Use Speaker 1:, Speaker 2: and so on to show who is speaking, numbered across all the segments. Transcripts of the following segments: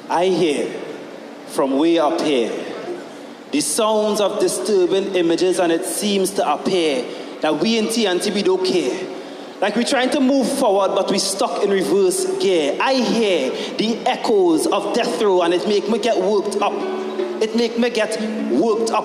Speaker 1: I hear from way up here the sounds of disturbing images, and it seems to appear that we in TNT, we don't care. Like we're trying to move forward, but we're stuck in reverse gear. I hear the echoes of death row, and it make me get worked up.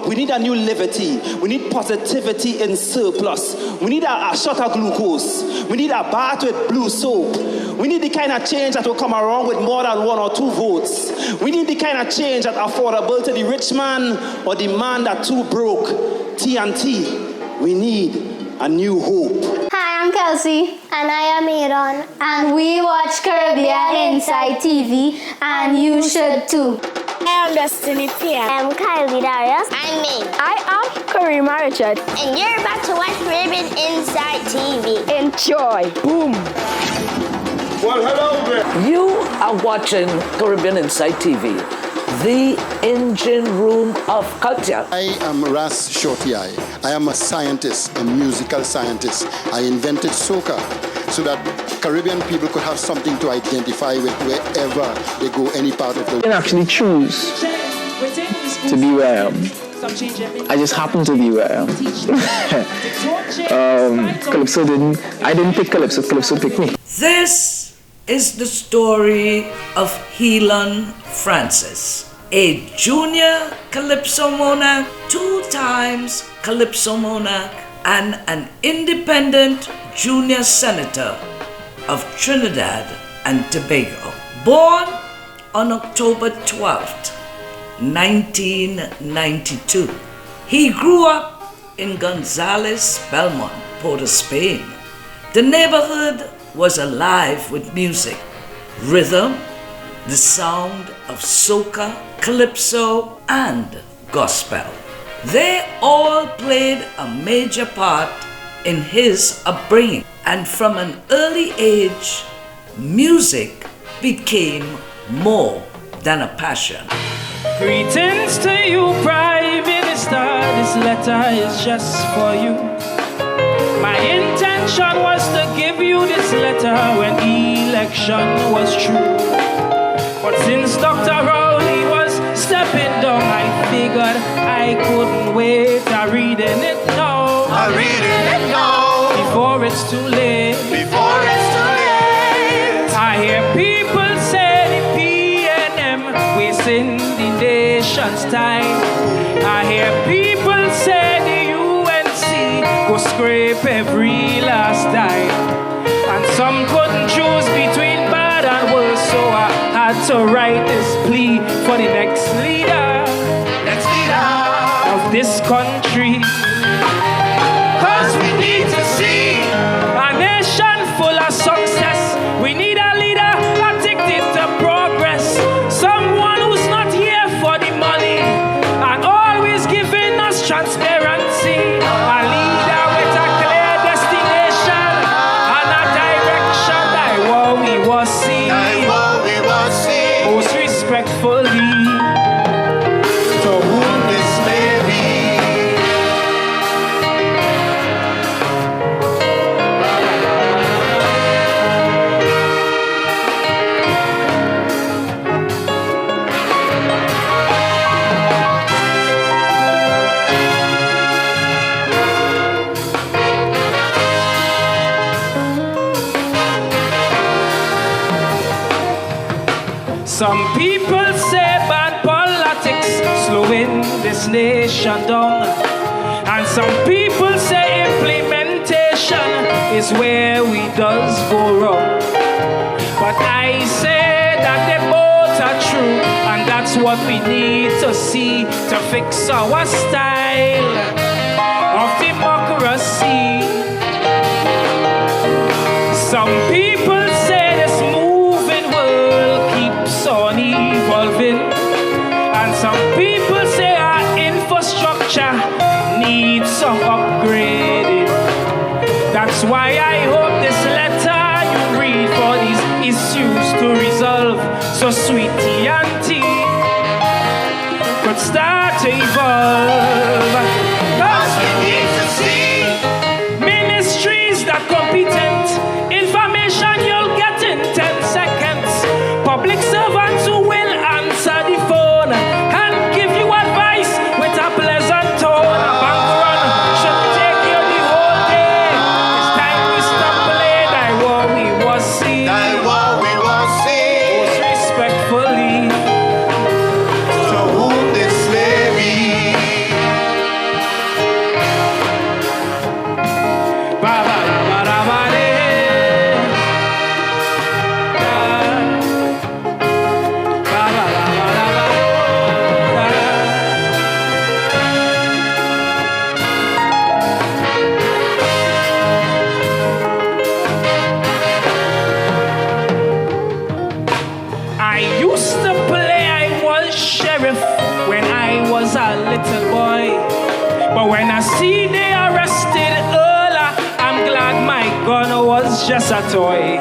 Speaker 1: We need a new liberty. We need positivity in surplus. We need a shot of glucose. We need a bath with blue soap. We need the kind of change that will come around with more than 1 or 2 votes. We need the kind of change that affordable to the rich man or the man that too broke. TNT, we need a new hope.
Speaker 2: Hi, I'm Kelsey.
Speaker 3: And I am Aaron.
Speaker 2: And we watch Caribbean Inside TV, and you should too.
Speaker 3: I am Destiny Pierre. I am Kylie Darius. I'm me.
Speaker 4: I am Karima Richard.
Speaker 3: And you're about to watch Caribbean Inside TV.
Speaker 4: Enjoy. Boom.
Speaker 5: Well, hello there.
Speaker 6: You are watching Caribbean Inside TV, the engine room of culture.
Speaker 7: I am Ras Shorty-Eye. I am a scientist, a musical scientist. I invented soca so that Caribbean people could have something to identify with wherever they go, any part of the world.
Speaker 8: I didn't actually choose to be where I am. I just happened to be where I am. I didn't pick Calypso, Calypso picked me.
Speaker 6: This is the story of Helon Francis, a junior Calypso Monarch, 2 times Calypso Monarch, and an independent junior senator of Trinidad and Tobago. Born on October 12th, 1992. He grew up in Gonzales, Belmont, Port of Spain. The neighborhood was alive with music, rhythm, the sound of soca, calypso, and gospel. They all played a major part in his upbringing, and from an early age, music became more than a passion.
Speaker 9: Greetings to you, Prime Minister. This letter is just for you. My intention was to give you this letter when election was true. But since Dr. Rowley was stepping down, I figured I couldn't wait. I'm reading it now.
Speaker 5: I'm reading it now.
Speaker 9: Before it's too late.
Speaker 5: Before it's too late.
Speaker 9: I hear people say the PNM wasting the nation's time. I hear people say the UNC go scrape every last dime. And some couldn't choose between bad and worse, so I had to write this plea for the next leader of this country.
Speaker 5: 'Cause we need to see
Speaker 9: a nation full of success. We need a leader addicted to progress. Someone who's not here for the money and always giving us transparency. A leader with a clear destination and a direction that we will see. Most respectfully, to whom this may be. Some people say bad politics slowing this nation down. And some people say implementation is where we does go wrong. But I say that they both are true, and that's what we need to see to fix our style of democracy. Some people say this moving world keeps on evolving, and some people say our infrastructure needs some upgrading. That's why I hope this letter you read for these issues to resolve, so sweet TNT could start to evolve. 'Cause we need to see ministries that competent, information you'll get in 10 seconds, public servants who will When I see they arrested Earl, I'm glad my gun was just a toy.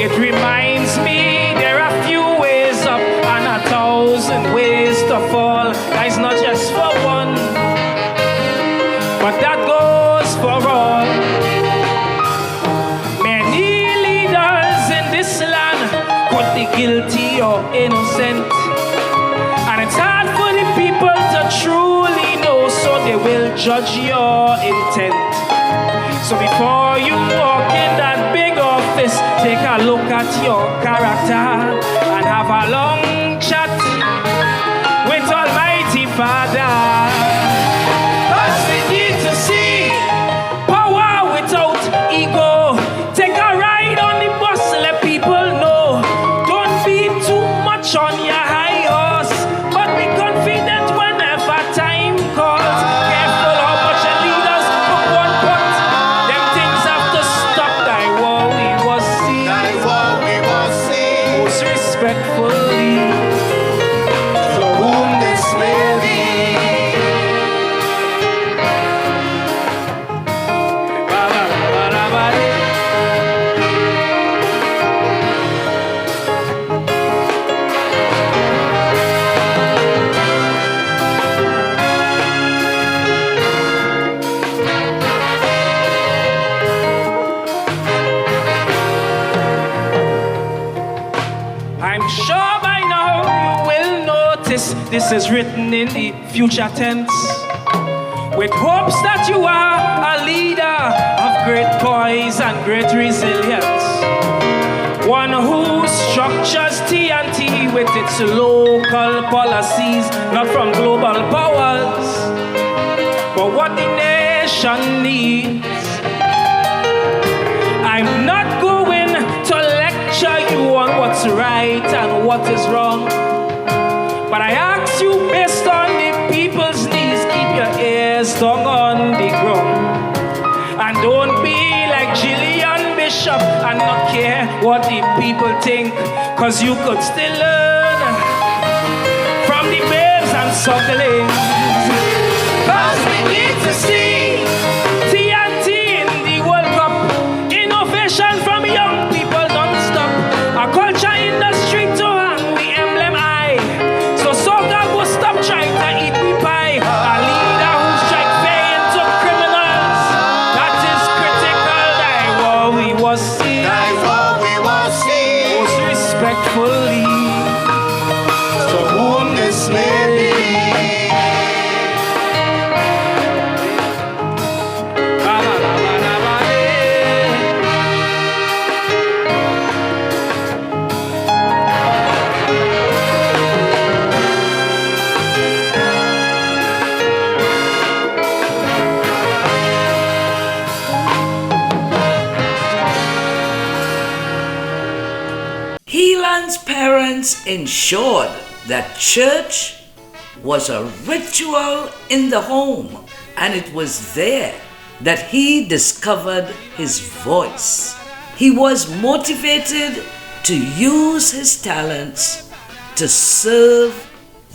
Speaker 9: It reminds me there are few ways up and 1,000 ways to fall. Guys, not just for one, but that goes for all. Many leaders in this land could be guilty or innocent, and it's hard for the people to truly know, so they will judge your intent. So before you walk in that big office, take a look at your character and have a long chat with Almighty Father. 'Cause we need to see power without ego. Take a ride on the bus, let people know. Don't be too much on your high horse, but be confident whenever time calls. Careful how much your leaders put one pot. Them things have to stop. Thy war we must see.
Speaker 5: Thy war we must see.
Speaker 9: Most respectfully,
Speaker 5: To whom this may be.
Speaker 9: I'm sure by now you will notice this is written in the future tense, with hopes that you are a leader of great poise and great resilience, one who structures TNT with its local policies, not from global powers, but what the nation needs. I'm not going to lecture you on what's right and what is wrong, but I ask you based on the people's needs, keep your ears down on the ground. And don't be like Gillian Bishop and not care what the people think, 'cause you could still learn from the babes and sucklings. 'Cause we need to see TNT in the World Cup, innovation from young people non-stop, a culture industry to hang the emblem high, so soca go stop trying to eat the pie. A leader who strike fair into criminals, that is critical. Thy war we must see.
Speaker 5: Thy war we must see.
Speaker 9: Most respectfully,
Speaker 5: To whom this may be.
Speaker 6: Helon's parents ensured that church was a ritual in the home, and it was there that he discovered his voice. He was motivated to use his talents to serve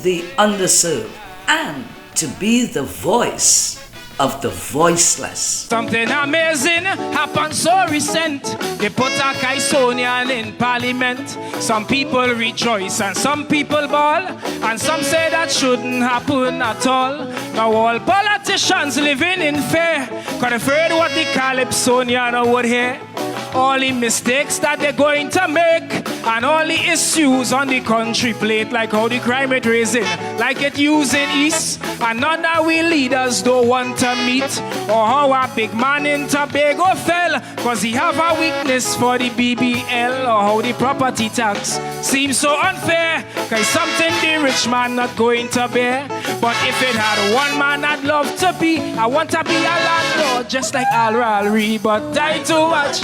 Speaker 6: the underserved and to be the voice of the voiceless.
Speaker 9: something amazing happened so recent. They put a Caisonian in parliament. Some people rejoice and some people bawl, and some say that shouldn't happen at all. Now all politicians living in fear, 'cause afraid what the Calypsonian would hear. All the mistakes that they're going to make, and all the issues on the country plate, like how the crime rate raising, like it using east, and none that we leaders don't want to meet, or how a big man in Tobago fell, 'cause he have a weakness for the BBL, or how the property tax seems so unfair, 'cause something the rich man not going to bear. But if it had one man I'd love to be, I want to be a landlord just like Al Raleigh, but die too much.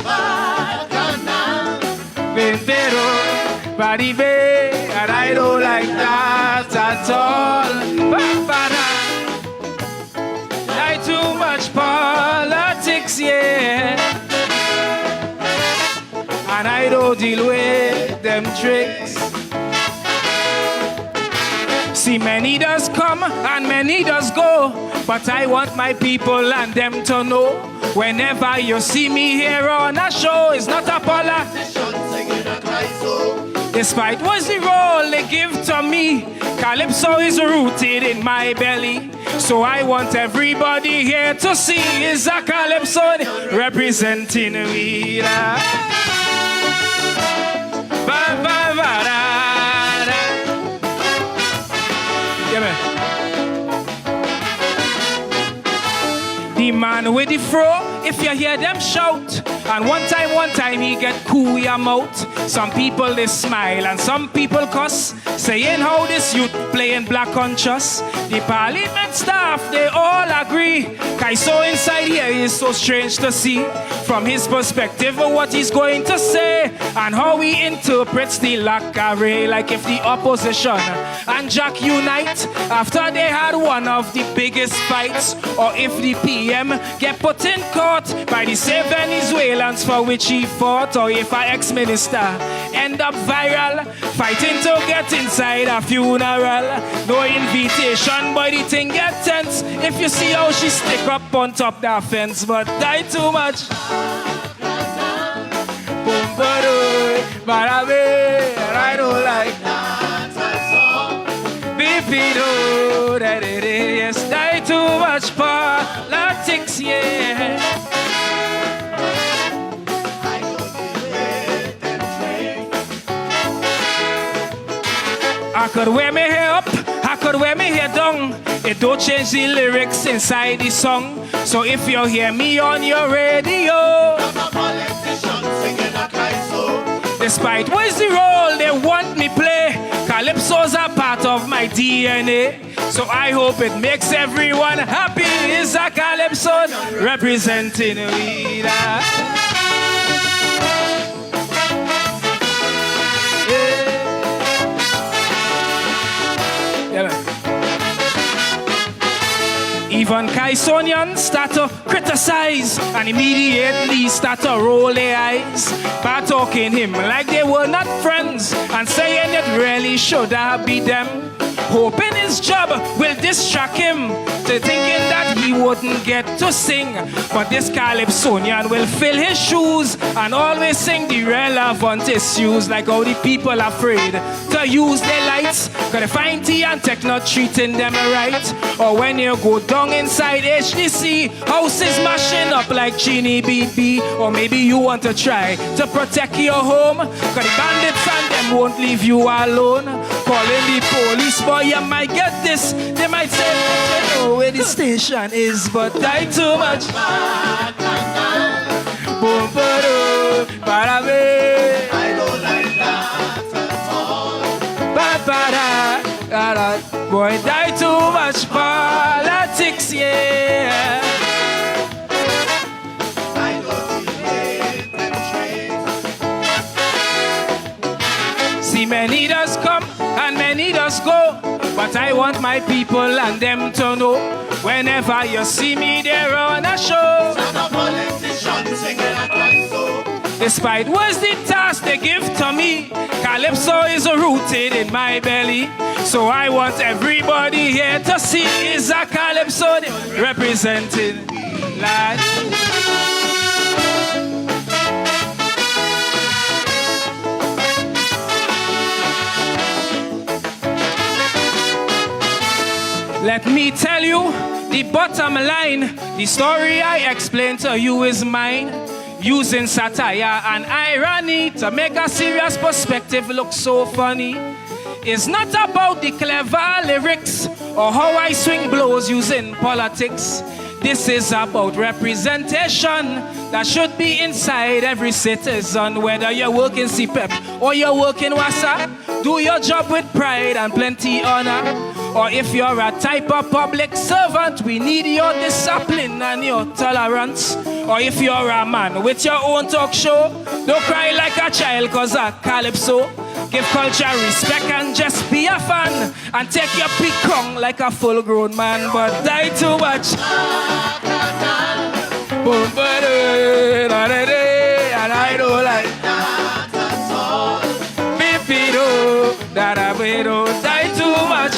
Speaker 9: Ventero, body bay, and I don't like that at all. Die too much politics, yeah, and I don't deal with them tricks. See, many does come and many does go, but I want my people and them to know. Whenever you see me here on a show, it's not a politician singing a Calypso. Despite what's the role they give to me, Calypso is rooted in my belly. So I want everybody here to see is a Calypso representing me. The man with the fro, if you hear them shout, and one time he get cool your mouth. Some people they smile and some people cuss, saying how this youth playing black conscious. The parliament staff, they all agree. Calypso inside here is so strange to see. From his perspective, what he's going to say, and how he interprets the lacquer, like if the opposition and Jack unite after they had one of the biggest fights, or if the PM get put in court by the same Venezuelans for which he fought, or if our ex-minister end up viral fighting to get inside a funeral. No invitation, but the thing get tense if you see how she stick up on top the fence, but die too much. But I don't like Bipido, that it is. Die too much politics, yeah. I could wear my hair up, I could wear my hair down. It don't change the lyrics inside the song. So if you hear me on your radio, I'm a politician singing a Calypso. Despite what's the role they want me play, Calypso's a part of my DNA. So I hope it makes everyone happy. It's a Calypso representing me. Even Calypsonians start to criticize and immediately start to roll their eyes by talking him like they were not friends and saying it really should have been them. Hoping his job will distract him to thinking that he wouldn't get to sing. But this Calypsonian will fill his shoes and always sing the relevant issues, like how the people afraid to use their lights cause they find tea and tech not treating them right. Or when you go down inside HDC, houses mashing up like Chini BB. Or maybe you want to try to protect your home cause the bandits and them won't leave you alone. Calling the police, boy, you might get this. They might say, I don't know where the station is, but die too much. Boom, I don't like that at all. Boy, die too much politics, yeah. See, many does come and many does go, but I want my people and them to know. Whenever you see me there on a show, not a politician singing a Calypso. Despite what's the task they give to me, Calypso is rooted in my belly. So I want everybody here to see is a Calypso representing life. Let me tell you the bottom line. The story I explain to you is mine. Using satire and irony to make a serious perspective look so funny. It's not about the clever lyrics or how I swing blows using politics. This is about representation that should be inside every citizen. Whether you work in CPEP or you work in WASA, do your job with pride and plenty honor. Or if you're a type of public servant, we need your discipline and your tolerance. Or if you're a man with your own talk show, don't cry like a child cause a Calypso. Give culture respect and just be a fan. And take your peak crown like a full-grown man, but die too much. And I don't like that. Die too much.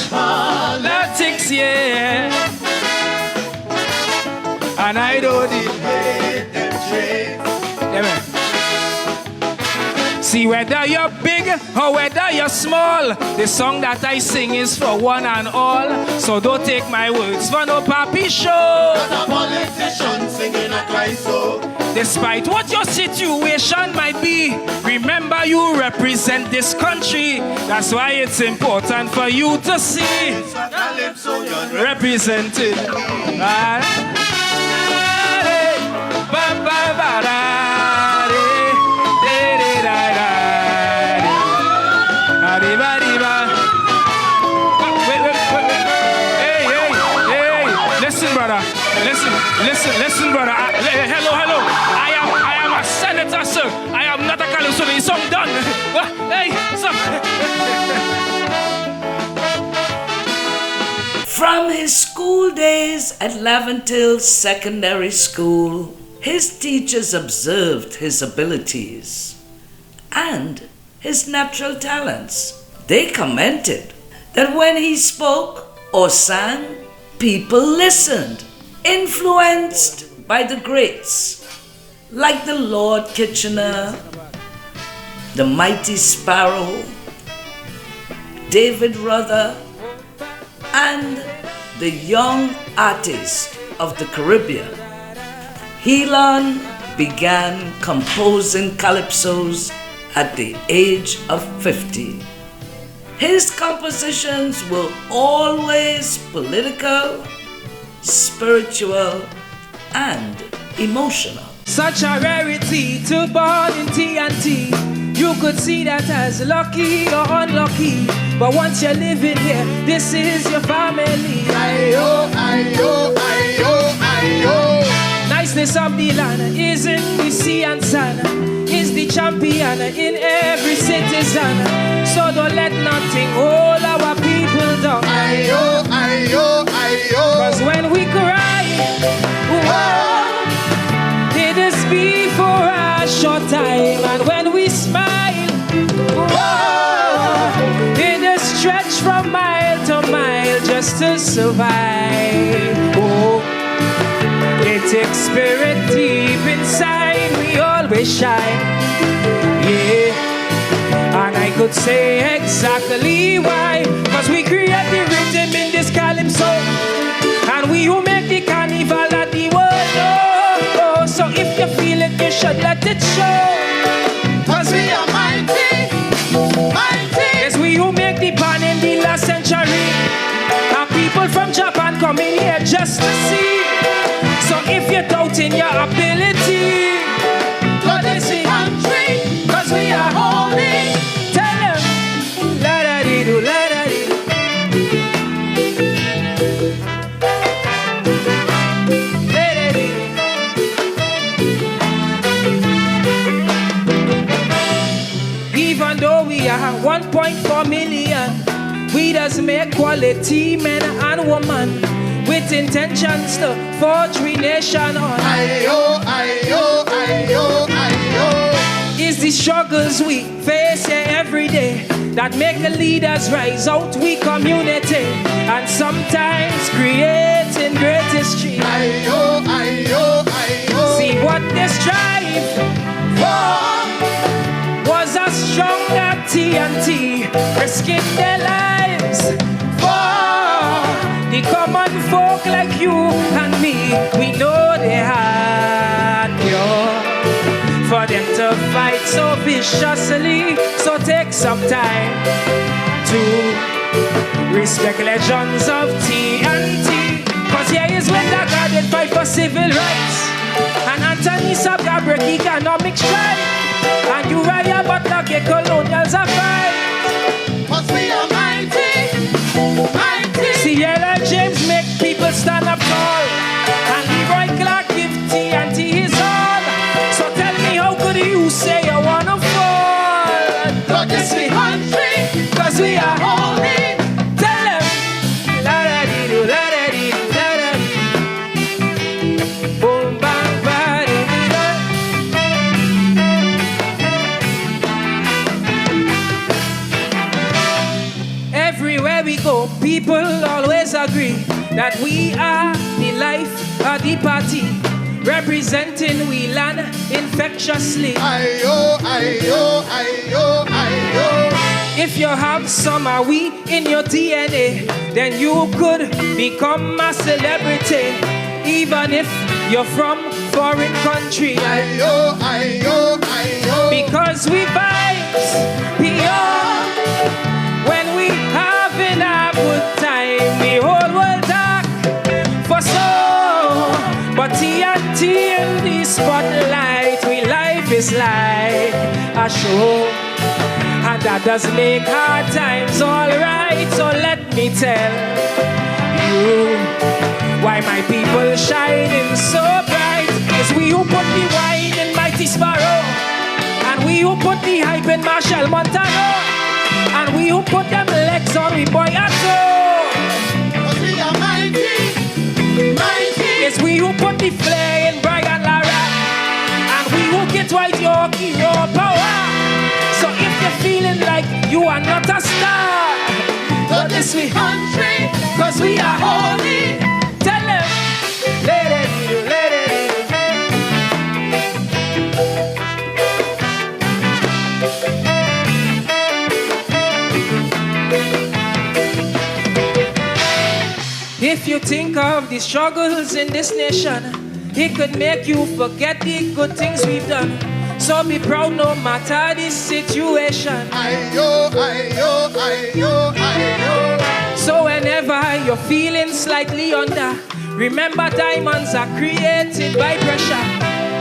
Speaker 9: See, whether you're big or whether you're small, the song that I sing is for one and all. So don't take my words for no papi show.
Speaker 5: Not a politician singing a Christ song.
Speaker 9: Despite what your situation might be, remember you represent this country. That's why it's important for you to see
Speaker 5: It's a Calypso you're
Speaker 9: represented. Listen, brother. Listen, brother. Hello. I am a senator, sir. I am not a Calypso. So I'm done. Hey, stop.
Speaker 6: From his school days at Laventille Secondary School, his teachers observed his abilities and his natural talents. They commented that when he spoke or sang, people listened, influenced by the greats like the Lord Kitchener, the Mighty Sparrow, David Ruther, and the young artist of the Caribbean. Helon began composing calypsos at the age of 50. His compositions were always political, spiritual, and emotional.
Speaker 9: Such a rarity to born in TNT. You could see that as lucky or unlucky. But once you're living here, this is your family.
Speaker 5: Ayo, ayo, ayo, ayo.
Speaker 9: Niceness of the land is in the sea and sand. Is the champion in every citizen. So don't let nothing hold our people down.
Speaker 5: Ayo, ayo, ayo.
Speaker 9: Cause when we cry, whoa, it is be for a short time. And when we smile, whoa, it is stretch from mile to mile just to survive. Oh, it takes spirit deep inside, we always shine. Yeah, and I could say exactly why. Cause we create the rhythm in this calypso, and we who make the carnival that the world know. So if you feel it, you should let it show.
Speaker 5: Cause we are mighty, mighty.
Speaker 9: It's we who make the pan in the last century, and people from Japan come in here just to see. So if you're doubting your ability,
Speaker 5: God is the country, cause we are holy.
Speaker 9: tell them, la-da-dee-doo, la-da-dee-doo. La-da-dee-doo. Even though we are 1.4 million, we does make quality men and women with intentions to forge we nation on.
Speaker 5: Ayo, ayo, ayo, ayo.
Speaker 9: Is the struggles we face here every day that make the leaders rise out we community and sometimes creating great history.
Speaker 5: Ayo, ayo, ayo.
Speaker 9: See what they strive for was a stronger TNT, risking their lives for the common folk like you and me. We know they had cure for them to fight so viciously. So take some time to respect legends of TNT. Cause here is when the God did fight for civil rights, and Anthony Sabga break economic strife, and Uriah Butler get colonials a fight.
Speaker 5: Cause we are mighty, mighty.
Speaker 9: Sierra James make people stand up tall, and Leroy Clark give TNT his all. So tell me, how could you say you wanna fall?
Speaker 5: God is the country,
Speaker 9: Cause we are
Speaker 5: holy.
Speaker 9: tell them, la-da-dee-doo, la-da-dee-doo, la-da-dee. Boom, bang, ba-dee-dee-da. Everywhere we go, people always agree that we are the life of the party. representing we land infectiously.
Speaker 7: Ayo, ayo, ayo, ayo.
Speaker 9: If you have some of we in your DNA, then you could become a celebrity, even if you're from foreign country.
Speaker 7: Ayo, ayo, ayo.
Speaker 9: Because we vibes beyond when we having a good time. The whole world dark for so, but TNT in the spotlight. We life is like a show, and that does make hard times alright. So let me tell you why my people shining so bright. It's we who put the wine in Mighty Sparrow, and we who put the hype in Marshall Montano, and we who put them legs on we boy Atto.
Speaker 7: Cause we are mighty, mighty.
Speaker 9: It's we who put the flair in Brian Lara, and we who get white Yorkie raw power. So if you're feeling like you are not a star, so this we country, cause we are holy. Tell them, let it do, let it do. If you think of the struggles in this nation, it could make you forget the good things we've done. So be proud no matter the situation.
Speaker 7: Ayo, ayo, ayo, ayo.
Speaker 9: So whenever you're feeling slightly under, remember diamonds are created by pressure,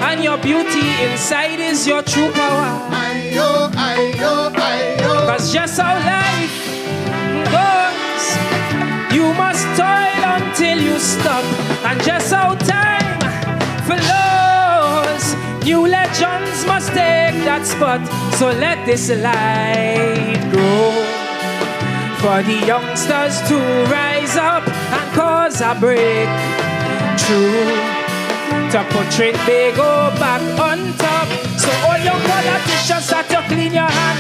Speaker 9: and your beauty inside is your true power.
Speaker 7: Ayo, ayo, ayo.
Speaker 9: Cause just how life goes, you must toil until you stop. And just how time flows, new legends must take that spot. So let this light grow for the youngsters to rise up and cause a break through, to put Trinidad back on top. So all young politicians start to clean your hand,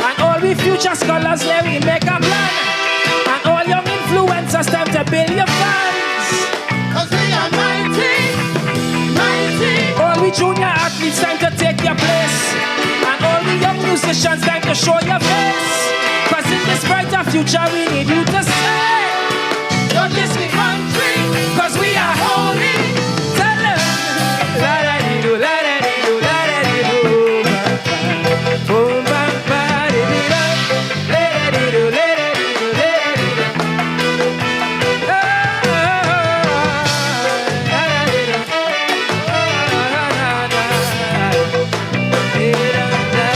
Speaker 9: and all we future scholars let we make a plan, and all young influencers time to build your fans.
Speaker 7: Cause we are mighty, mighty.
Speaker 9: All we junior athletes time to take your place, and all the young musicians time to show your face. Cause in this brighter future we need you to say, don't this we country, cause we are holy. Tell them, la da dee do, la da dee do, la da dee do. Boom, ba, ba, dee dee da. La da dee do, la da dee do, la da dee do. La da dee do. La da da. Dee da da da da da.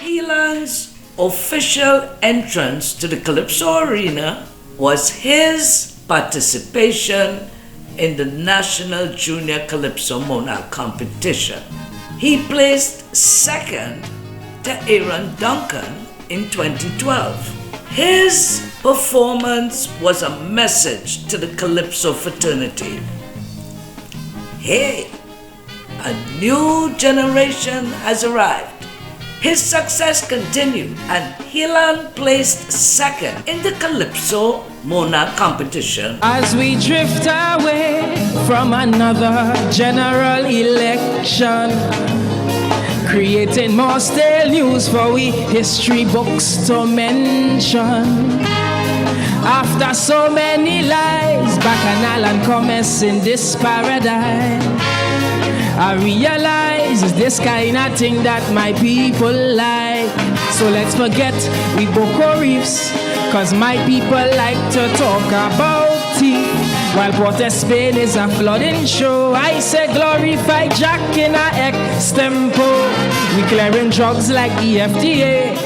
Speaker 6: Helon's official entrance to the Calypso Arena was his participation in the National Junior Calypso Monarch competition. He placed second to Aaron Duncan in 2012. His performance was a message to the Calypso fraternity. Hey, a new generation has arrived. His success continued, and Helon placed second in the Calypso Monarch competition.
Speaker 9: As we drift away from another general election, creating more stale news for we history books to mention. After so many lies, bacchanal and commerce in this paradigm, I realize it's this kind of thing that my people like. So let's forget we Boko Reefs, cause my people like to talk about it. While Port of Spain is a flooding show, I say glorify Jack in a extempo. We clearing drugs like the FDA,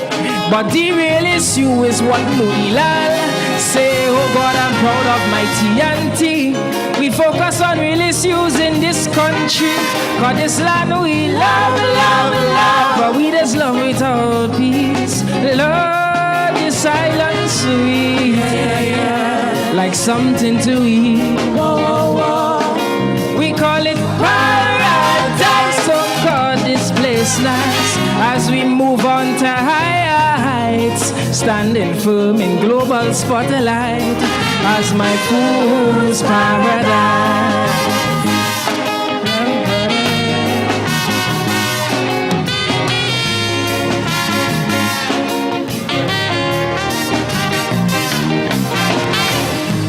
Speaker 9: but the real issue is what Noilal say. Oh God, I'm proud of my TNT. We focus on real issues in this country, cause this land we love, love, love. But we just love without peace. Lord, this silence sweet, like something to eat. We call it paradise. So God, this place nice as we move on to higher heights. heights, standing firm in global spotlight as my fool's paradise.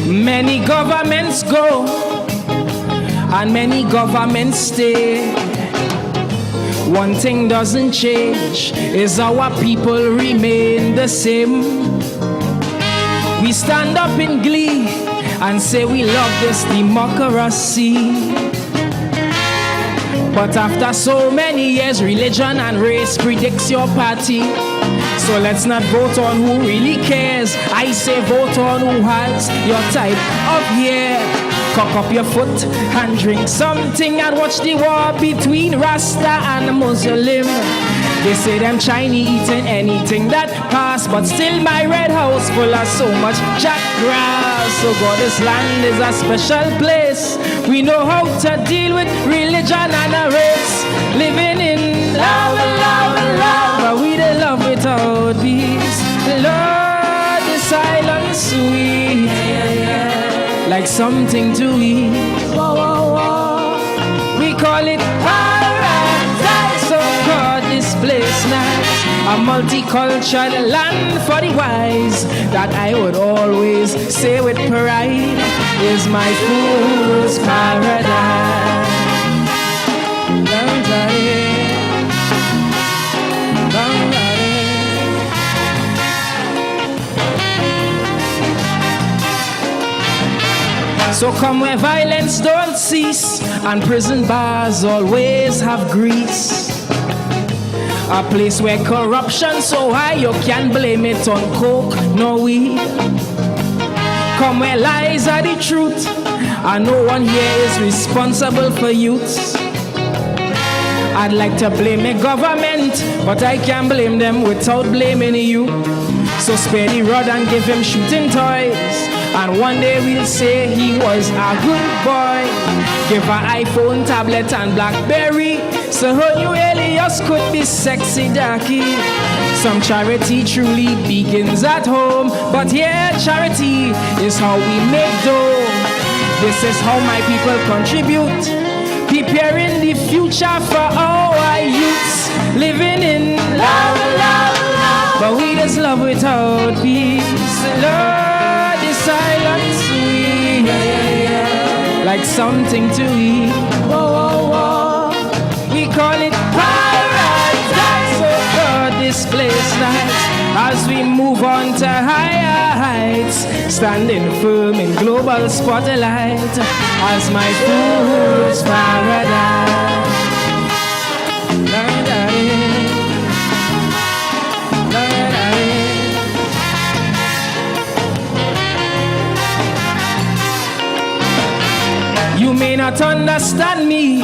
Speaker 9: Many governments go and many governments stay. One thing doesn't change, is our people remain the same. We stand up in glee and say we love this democracy. But after so many years, religion and race predicts your party. So let's not vote on who really cares. I say vote on who has your type of hair. Cock up your foot and drink something and watch the war between Rasta and Muslim. They say them Chinese eating anything that pass, but still my red house full of so much jack grass. So God, this land is a special place. We know how to deal with religion and a race. Living in love, love, love, but we don't love without peace. Lord, the silence sweet, like something to eat. Whoa, whoa, whoa. We call it paradise. So God, this place nice, a multicultural land for the wise. That I would always say with pride is my fool's paradise. So come where violence don't cease and prison bars always have grease. A place where corruption so high you can't blame it on coke nor weed. Come where lies are the truth and no one here is responsible for youths. I'd like to blame the government, but I can't blame them without blaming you. So spare the rod and give him shooting toys, and one day we'll say he was a good boy. Give her iPhone, tablet and Blackberry, so her new alias could be sexy darky. Some charity truly begins at home, but yeah, charity is how we make dough. This is how my people contribute, preparing the future for our youths. Living in love, love, love, but we just love without peace. Lord, the silence sweet, like something to eat. Whoa, whoa, whoa. We call it paradise. So God, this place nice as we move on to higher heights, standing firm in global spotlight as my fool's paradise. You may not understand me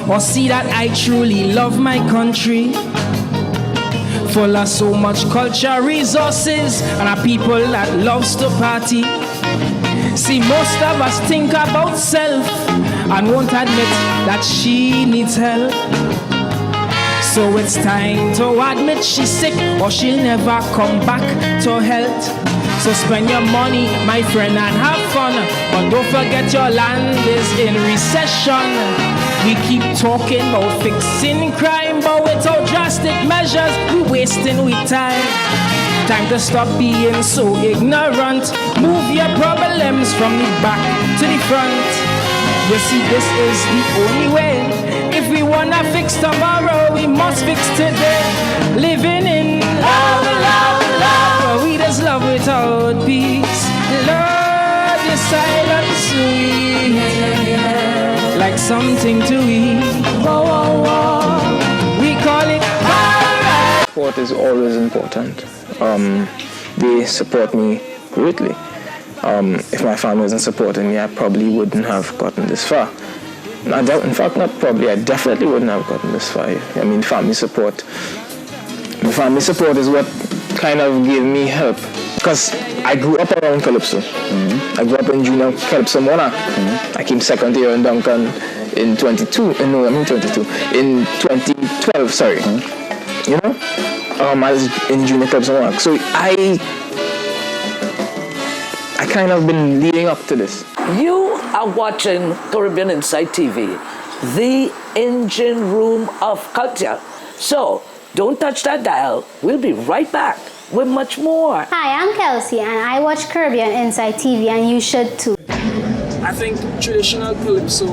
Speaker 9: or see that I truly love my country, full of so much culture, resources, and a people that loves to party. See, most of us think about self and won't admit that she needs help. So it's time to admit she's sick or she'll never come back to health. So spend your money, my friend, and have fun, but don't forget your land is in recession. We keep talking about fixing crime, but without drastic measures, we're wasting with time. Time to stop being so ignorant. Move your problems from the back to the front. You see, this is the only way. If we wanna fix tomorrow, we must fix today. Living in love, love, love, we just love without peace. Lord, your silence sweet, like something to eat. Whoa, whoa, whoa. We call it paradise.
Speaker 8: Support is always important. They support me greatly. If my family wasn't supporting me, I probably wouldn't have gotten this far. I definitely wouldn't have gotten this far. I mean, family support is what kind of gave me help. Because I grew up around Calypso. Mm-hmm. I grew up in junior Calypso Monarch. Mm-hmm. I came second year in Duncan in 2012, sorry. Mm-hmm. as in junior Calypso Monarch. So I kind of been leading up to this.
Speaker 6: You are watching Caribbean Insight TV, the engine room of culture. So don't touch that dial. We'll be right back with much more.
Speaker 2: Hi, I'm Kelsey, and I watch Caribbean Insight TV, and you should too.
Speaker 10: I think traditional Calypso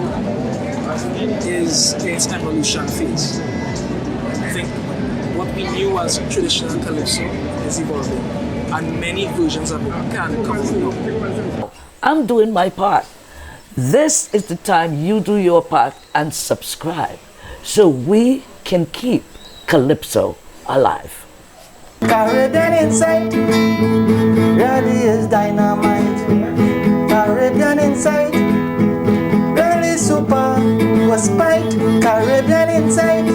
Speaker 10: is in its evolution phase. I think what we knew as traditional Calypso is evolving, and many versions of it can come out.
Speaker 6: I'm doing my part. This is the time you do your part and subscribe so we can keep Calypso alive.
Speaker 11: Caribbean Insight really is dynamite. Caribbean Insight really super was spite. Caribbean Insight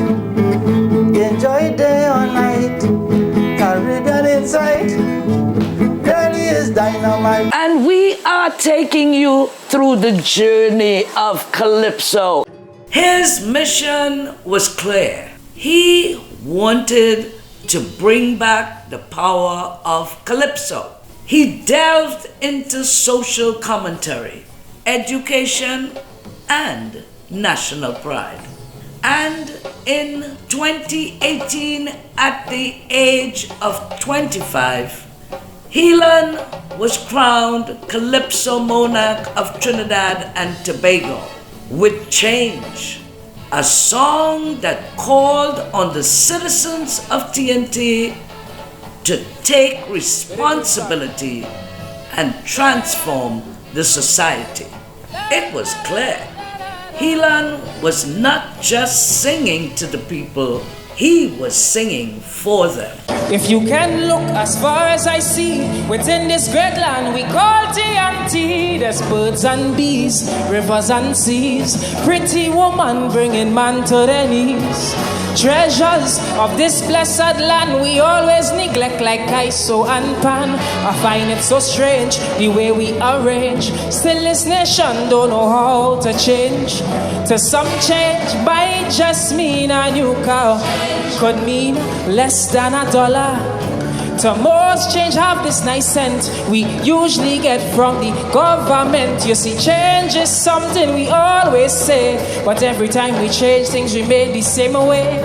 Speaker 11: enjoy day or night. Caribbean Insight really is dynamite.
Speaker 6: And we are taking you through the journey of Calypso. His mission was clear. He wanted to bring back the power of Calypso. He delved into social commentary, education, and national pride. And in 2018, at the age of 25, Helon was crowned Calypso Monarch of Trinidad and Tobago with Change, a song that called on the citizens of TNT to take responsibility and transform the society. It was clear Helon was not just singing to the people, he was singing for them.
Speaker 9: If you can look as far as I see, within this great land we call TNT, there's birds and bees, rivers and seas, pretty woman bringing man to their knees. Treasures of this blessed land we always neglect like ISO and pan. I find it so strange the way we arrange. Still this nation don't know how to change. To some change by just mean a new car could mean less than $1. To most change have this nice scent we usually get from the government. You see, change is something we always say, but every time we change things remain the same way.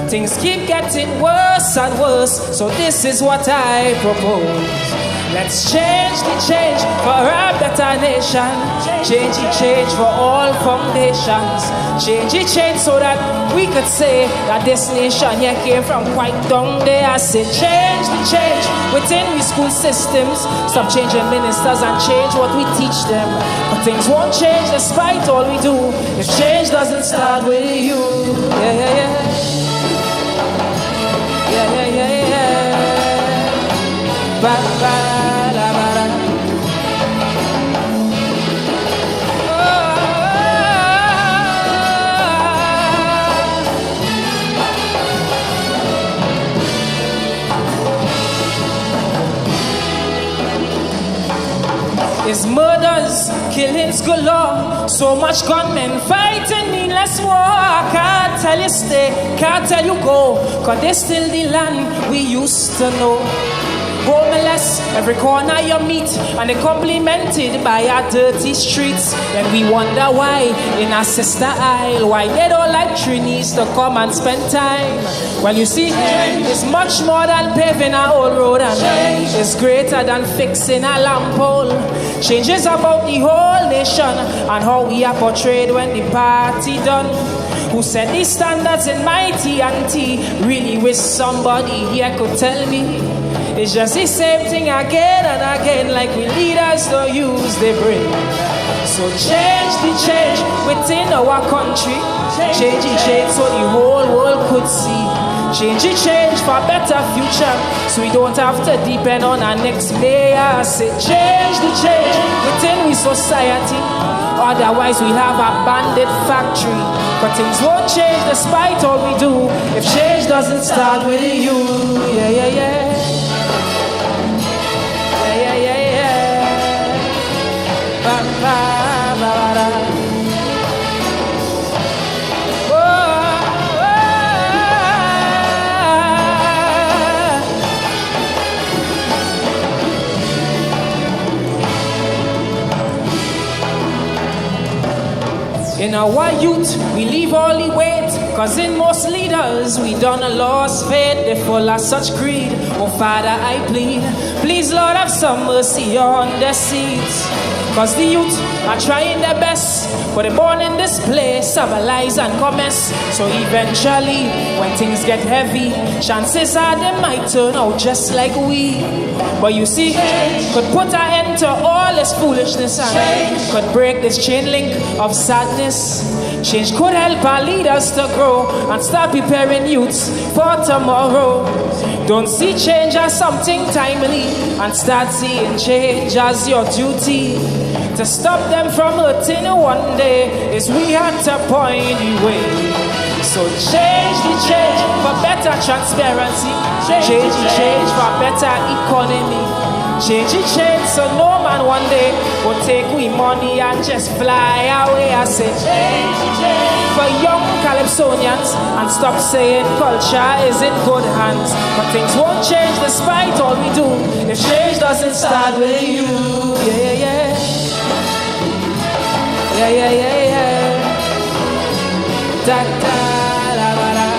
Speaker 9: Things keep getting worse and worse, so this is what I propose. Let's change the change for a better nation. Change the change for all foundations. Change the change so that we could say that this nation here came from quite down there. I say change the change within we school systems. Stop changing ministers and change what we teach them. But things won't change despite all we do if change doesn't start with you. Yeah, yeah, yeah. Yeah, yeah, yeah, yeah. Ba, ba, da, ba, da. It's murders, killings galore. So much gunmen fighting meaningless war. I can't tell you stay, can't tell you go, 'cause this still the land we used to know. Homeless, every corner you meet, and they complimented by our dirty streets. Then we wonder why in our sister isle, why they don't like Trinis to come and spend time. Well, you see, it's much more than paving a old road, and it's greater than fixing a lamp pole. Change is about the whole nation and how we are portrayed when the party done. Who set these standards in my TNT? Really wish somebody here could tell me. It's just the same thing again and again, like we leaders don't use the brain. So change the change within our country. Change the change so the whole world could see. Change the change for a better future, so we don't have to depend on our next mayor. I say change the change within we society. Otherwise we have a bandit factory. But things won't change despite all we do if change doesn't start with you. Yeah, yeah, yeah. Yeah, yeah, yeah. Ba, ba, ba, ba. Oh, oh, oh. In our youth, we leave all the weight, cause in most leaders, we done a lost faith. They full of such greed. Oh Father, I plead, please Lord have some mercy on their seats. Cause the youth are trying their best, but they're born in this place of lies and comments. So eventually, when things get heavy, chances are they might turn out just like we. But you see, could put an end to all this foolishness and could break this chain link of sadness. Change could help our leaders to grow and start preparing youths for tomorrow. Don't see change as something timely and start seeing change as your duty. To stop them from hurting one day is we had to point the way. So change the change for better transparency. Change the change for better economy. Change the change so no man one day will take we money and just fly away. I say change the change for young Calypsonians and stop saying culture is in good hands. But things won't change despite all we do if change doesn't start with you. Yeah, yeah, yeah, yeah, yeah, yeah. Da da da da da.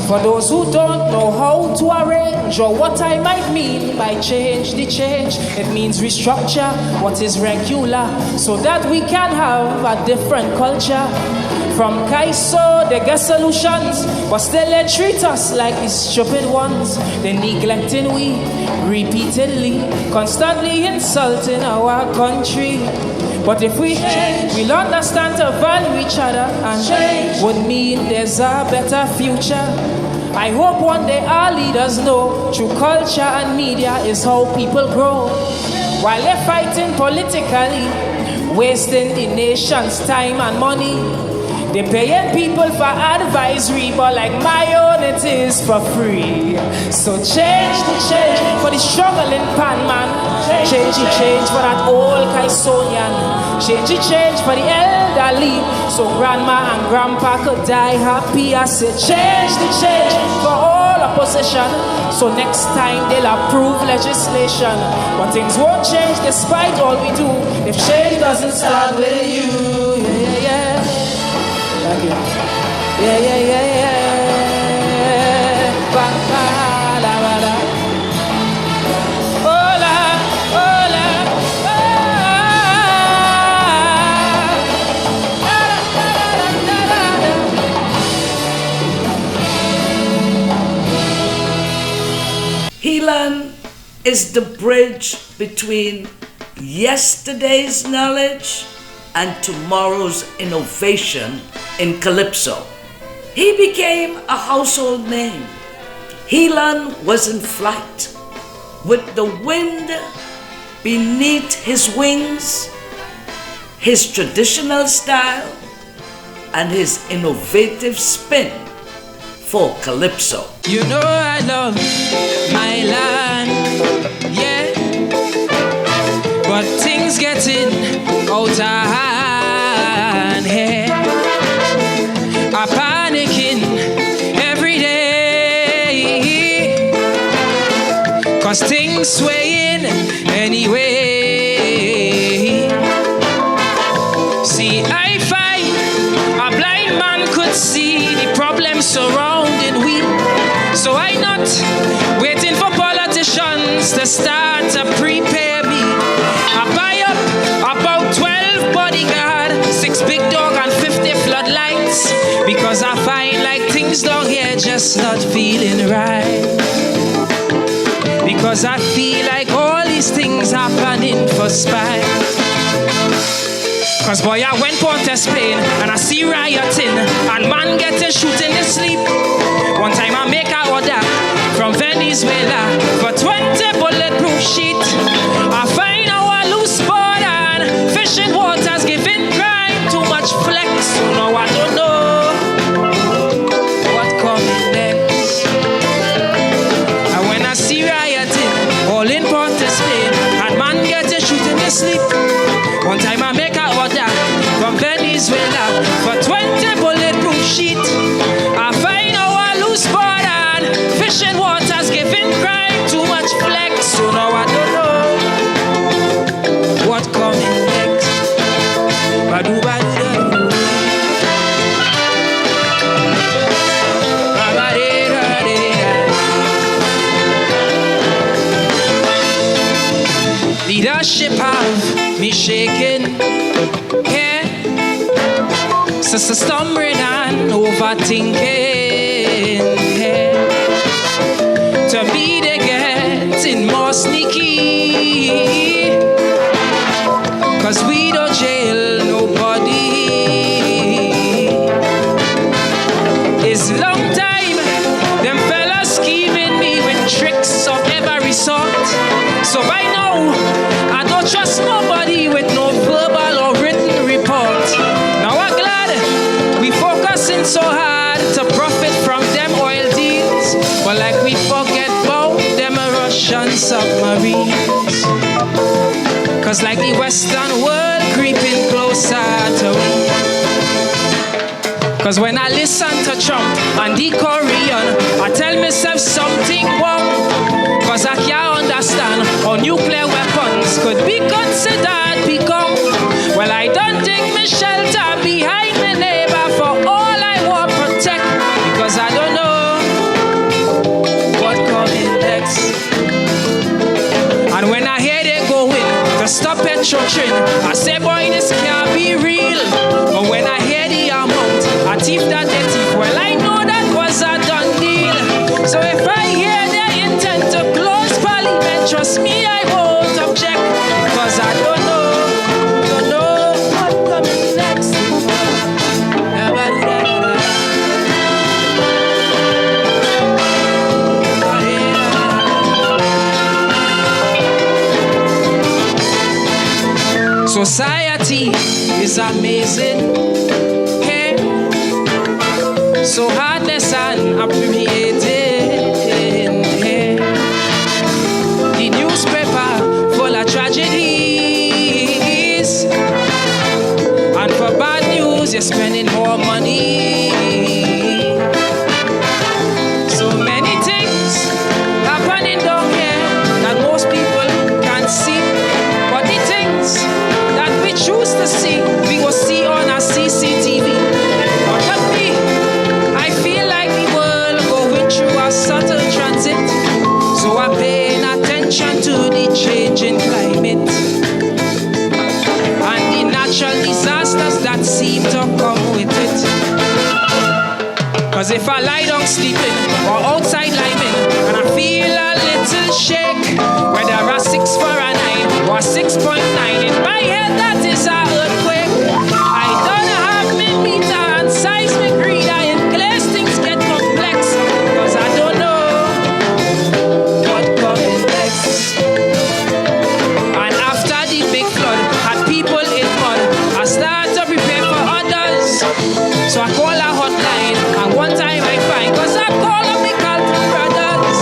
Speaker 9: For those who don't know how to arrange or what I might mean by change the change, it means restructure what is regular so that we can have a different culture. From Kaiso, they get solutions, but still they treat us like the stupid ones. They neglecting we repeatedly, constantly insulting our country. But if we change, we'll understand to value each other and change would mean there's a better future. I hope one day our leaders know through culture and media is how people grow. While they're fighting politically, wasting the nation's time and money, they're paying people for advisory, but like my own it is for free. So change the change for the struggling pan man. Change the change for that old Kaisonian. Change the change for the elderly, so grandma and grandpa could die happy. I said change the change for all opposition, so next time they'll approve legislation. But things won't change despite all we do if change doesn't start with you. Yeah, yeah, yeah. Thank you. Yeah, yeah, yeah, yeah. Ba, ba, la, la, la. Hola, hola,
Speaker 6: Helon is the bridge between yesterday's knowledge and tomorrow's innovation in Calypso. He became a household name. Helon was in flight, with the wind beneath his wings, his traditional style, and his innovative spin for Calypso.
Speaker 5: You know I love my land, yeah, but things getting out of hand here. I'm panicking every day, cause things swaying anyway. See, I fight, a blind man could see the problems surrounding we. So I not waiting for politicians to start to prepare me. I buy up about 12 bodyguard, 6 big dog and 50 floodlights, because I find like things down here just not feeling right. Because I feel like all these things happening for spite. Cause boy, I went to Spain and I see rioting and man getting shooting in sleep. One time I make an order from Venezuela for 20 bulletproof sheet. I find our loose border and fishing waters giving crime too much flex. So now I don't know what coming next. And when I see rioting all in Port of Spain and man getting shooting in sleep. One time I make an order from Venezuela leadership have me shaking. Yeah. So stumbling and overthinking. Yeah. To me they getting more sneaky. Cause we don't jail nobody. It's long time them fellas scheming me with tricks of every sort. So by now I don't trust nobody with no verbal or written report. Now I'm glad we focusing so hard to profit from them oil deals, but like we forget about them Russian submarines. Cause like the Western world creeping closer to me. Cause when I listen to Trump and the Korean, I tell myself something wrong. Cause I can't understand how nuclear weapons could be considered become. Well, I don't think me shelter behind my neighbor for all I want protect. Because I don't know what coming next. And when I hear they going to stop petrol train, I say, boy, this can't be real. But when I hear the amount, I thief that they thief. Well, I know that was a done deal. So if I hear they intend to close Parliament, trust me, I won't object. Because I don't know what coming next. Society is amazing. Hey. So heartless and appreciating. Hey. The newspaper full of tragedies. And for bad news, you're spending more money. So many things happening down here that most people can't see. But the things that we choose to see, we will see on our CCTV. But with me, I feel like the world going through a subtle transit. So I'm paying attention to the changing climate and the natural disasters that seem to come with it. Cause if I lie down sleeping or outside liming and I feel a little shake, whether a 6 for a 9 or 6.9, in my head that is a earthquake. I don't have me meter and seismic reader in case things get complex. Cause I don't know what coming next. And after the big flood had people in mud, I start to prepare for others. So I call a hotline and one time I find, cause I call up the Calvin brothers.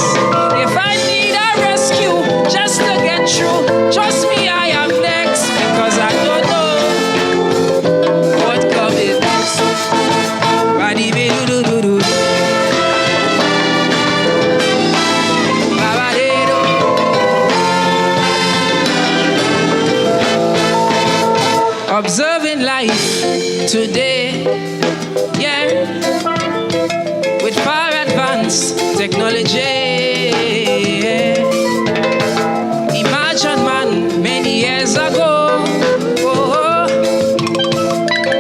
Speaker 5: If I need a rescue just to get through, trust me, I am next. Because I don't know what coming next. Observing life today, yeah, with far advanced technology. Yeah. Imagine man many years ago, oh,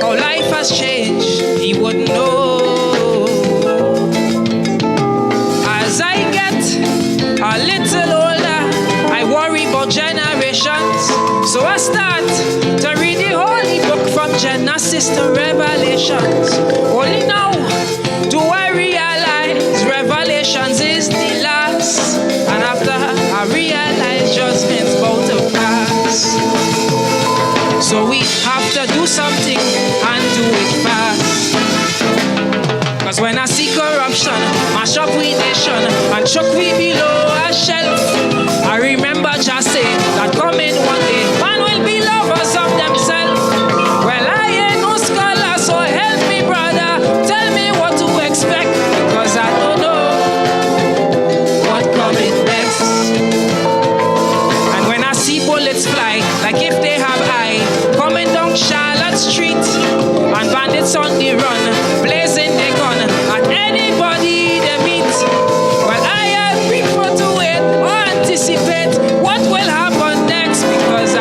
Speaker 5: how life has changed, he wouldn't know. As I get a little older, I worry about generations. So I start to read the holy book from Genesis to Revelations. Only now do I realize Revelations is the last. And after I realize judgment's about to pass. So we have to do something and do it fast. Cause when I see corruption, mash up we nation and chuck we below a shelf, I remember just say that coming one day, man will be lovers of themselves. Well, I ain't no scholar, so help me, brother. Tell me what to expect, because I don't know what coming next. And when I see bullets fly, like if they have eye, coming down Charlotte Street, and bandits on the run, blazing their gun at anybody they meet. Well, I have prefer to wait or anticipate what will happen next, because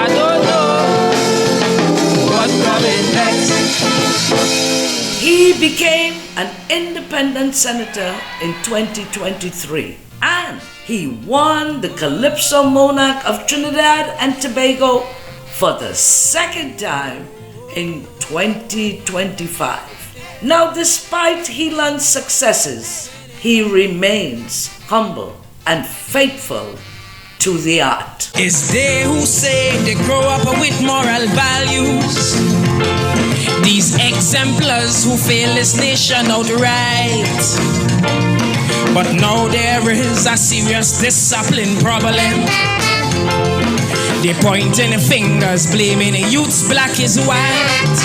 Speaker 6: became an independent senator in 2023, and he won the Calypso Monarch of Trinidad and Tobago for the second time in 2025. Now, despite Helon's successes, he remains humble and faithful to the art.
Speaker 5: It's they who say they grow up with moral values, these exemplars who fail this nation outright. But now there is a serious discipline problem. They pointing fingers, blaming the youths black is white.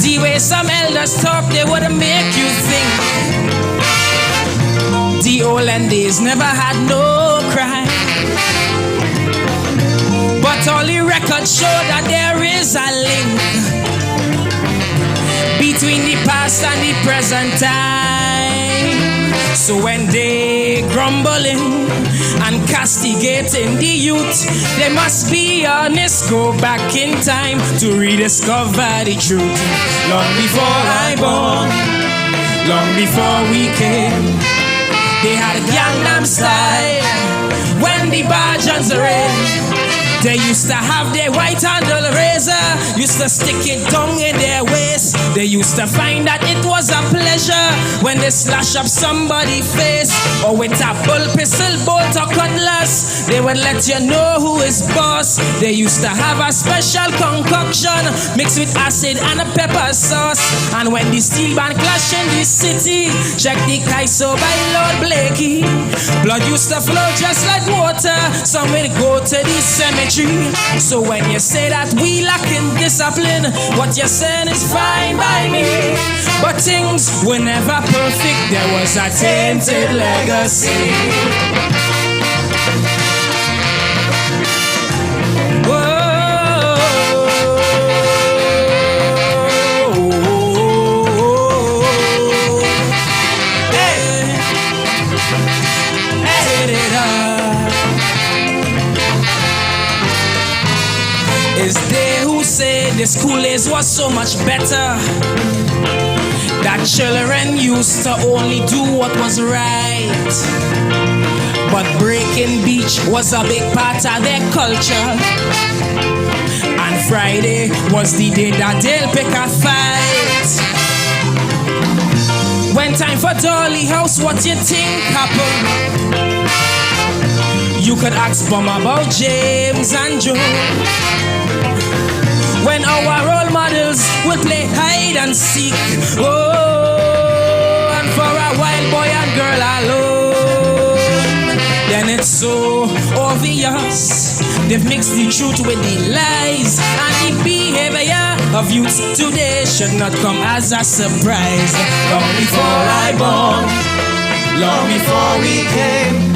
Speaker 5: The way some elders talk, they would make you think the olden days never had no crime. But all the records show that there is a link between the past and the present time. So when they grumbling and castigating the youth, they must be honest, go back in time to rediscover the truth. Long before I born, long before we came, they had a Gangnam Style when the Bajans rain. They used to have their white handle razor, used to stick it down in their waist. They used to find that it was a pleasure when they slash up somebody's face, or with a bull pistol, bolt or cutlass, they would let you know who is boss. They used to have a special concoction mixed with acid and a pepper sauce. And when the steel band clash in the city, check the Calypso by Lord Blakey. Blood used to flow just like water, some will go to the cemetery. So when you say that we lack in discipline, what you're saying is fine by me. But things were never perfect, there was a tainted legacy. It's they who say the school days was so much better, that children used to only do what was right. But breaking beach was a big part of their culture, and Friday was the day that they'll pick a fight. When time for Dolly House, what you think happened? You could ask Bum about James and Joe. When our role models will play hide and seek, oh, and for a wild boy and girl alone, then it's so obvious they've mixed the truth with the lies, and the behavior of youth today should not come as a surprise. Long before I born, long before we came,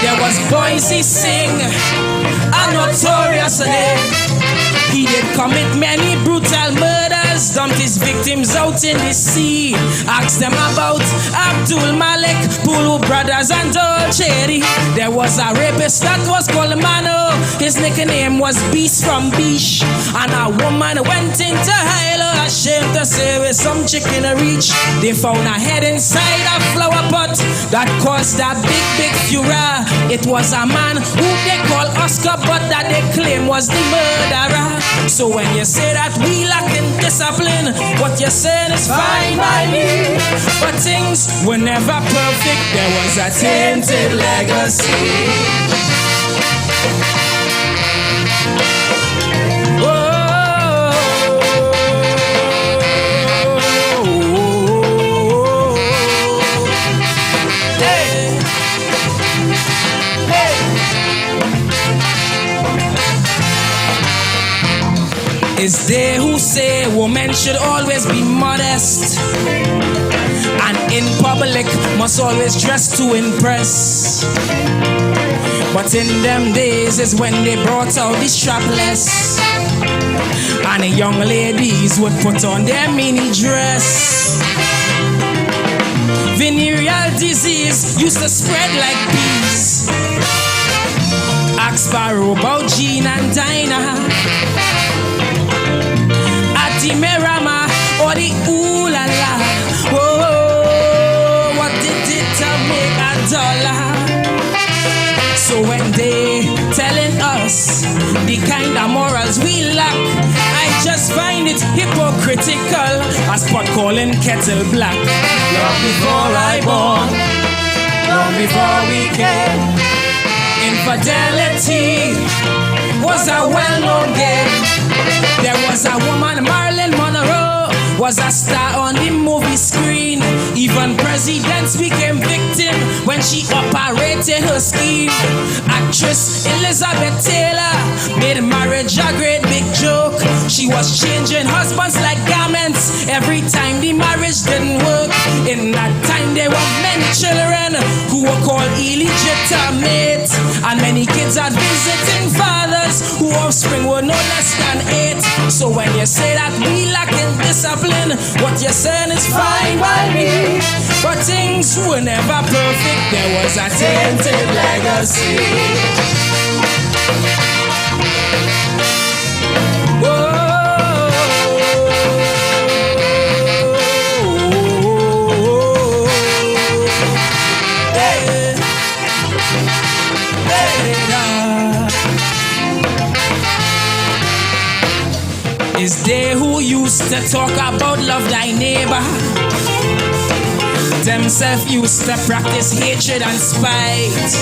Speaker 5: there was Boise sing a notorious name. He did commit many brutal murders, dumped his victims out in the sea. Asked them about Abdul Malik, Pulu brothers and Dolce. There was a rapist that was called Mano. His nickname was Beast from Beach. And a woman went into Hilo, ashamed to say with some chicken reach. They found a head inside a flower pot that caused a big furor. It was a man who they call Oscar, but that they claim was the murderer. So when you say that we lack in discipline, what you're saying is fine by me. But things were never perfect, there was a tainted legacy. It's they who say women should always be modest, and in public must always dress to impress. But in them days is when they brought out the strapless, and the young ladies would put on their mini dress. Venereal disease used to spread like bees. Ask Sparrow about Jean and Dinah. Merama, all for the ooh la la. Oh, what did it to make $1? So when they telling us the kind of morals we lack, I just find it hypocritical as pot calling kettle black. Long before I born, long before we came, infidelity was a well-known game. There was a woman, Marilyn Monroe, was a star on the movie screen. Even presidents became victim when she operated her scheme. Actress Elizabeth Taylor made marriage a great big joke. She was changing husbands like garments every time the marriage didn't work. In that time there were many children who were called illegitimate, and many kids had visiting fathers whose offspring were no less than 8. So when you say that we lacking discipline, what you're saying is fine by me. But things were never perfect. There was a tainted legacy. Is they who used to talk about love thy neighbor, themselves used to practice hatred and spite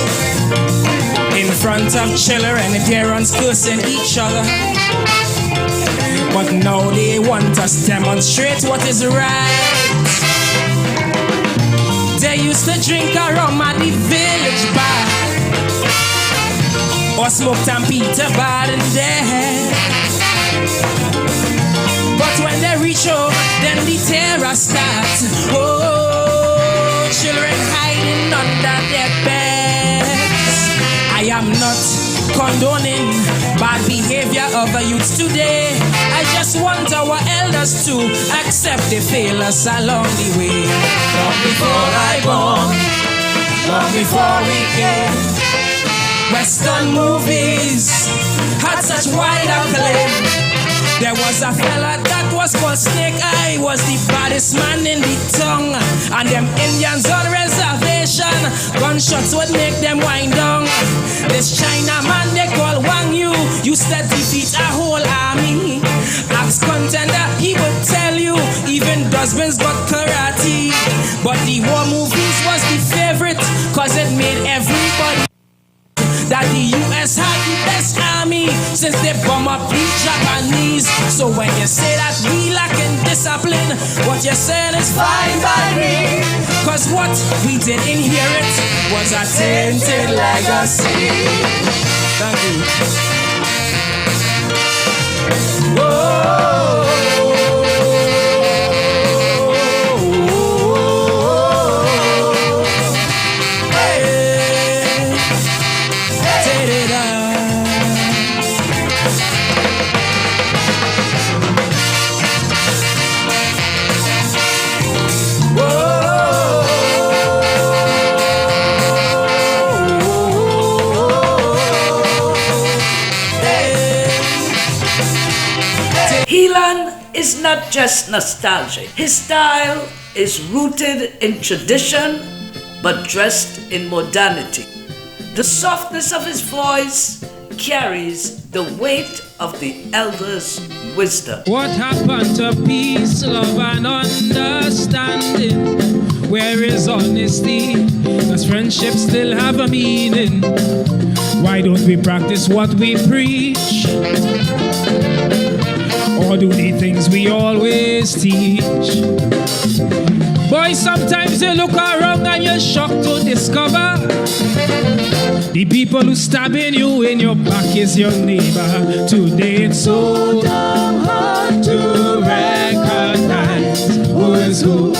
Speaker 5: in front of children and parents cursing each other. But now they want us to demonstrate what is right. They used to drink a rum at the village bar, or smoke and Peter bar in there. But when they reach home, then the terror starts. Oh, children hiding under their beds. I am not condoning bad behavior of the youths today. I just want our elders to accept they fail us along the way. Long before I born, long before we came, Western movies had such wide acclaim. There was a fella that was called Snake Eye, was the baddest man in the tongue. And them Indians on reservation, gunshots would make them wind down. This China man they call Wang Yu used to defeat a whole army. Axe contender, he would tell you, even dustbins got karate. But the war movies was the favorite, cause it made everybody that the US had the best army since they bomb up the Japanese. So when you say that we lacking discipline, what you're saying is fine by me. Cause what we did inherit was a tainted legacy. Thank you. Whoa.
Speaker 6: Helon is not just nostalgic. His style is rooted in tradition, but dressed in modernity. The softness of his voice carries the weight of the elders' wisdom.
Speaker 9: What happened to peace, love, and understanding? Where is honesty? Does friendship still have a meaning? Why don't we practice what we preach? Or do the things we always teach? Boy, sometimes you look around and you're shocked to discover the people who stabbing you in your back is your neighbor. Today it's so damn hard to recognize who is who.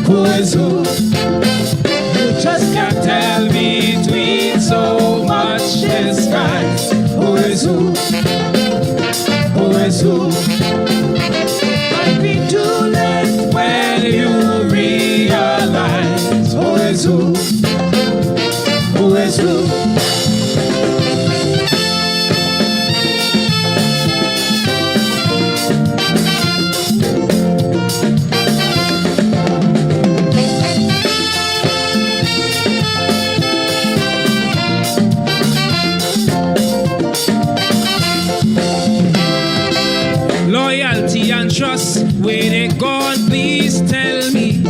Speaker 9: Who is who? You just can't tell between so much disguise. Who is who? Who is who? Might be too late when you realize who is who? Who is who? where they gone, please tell me.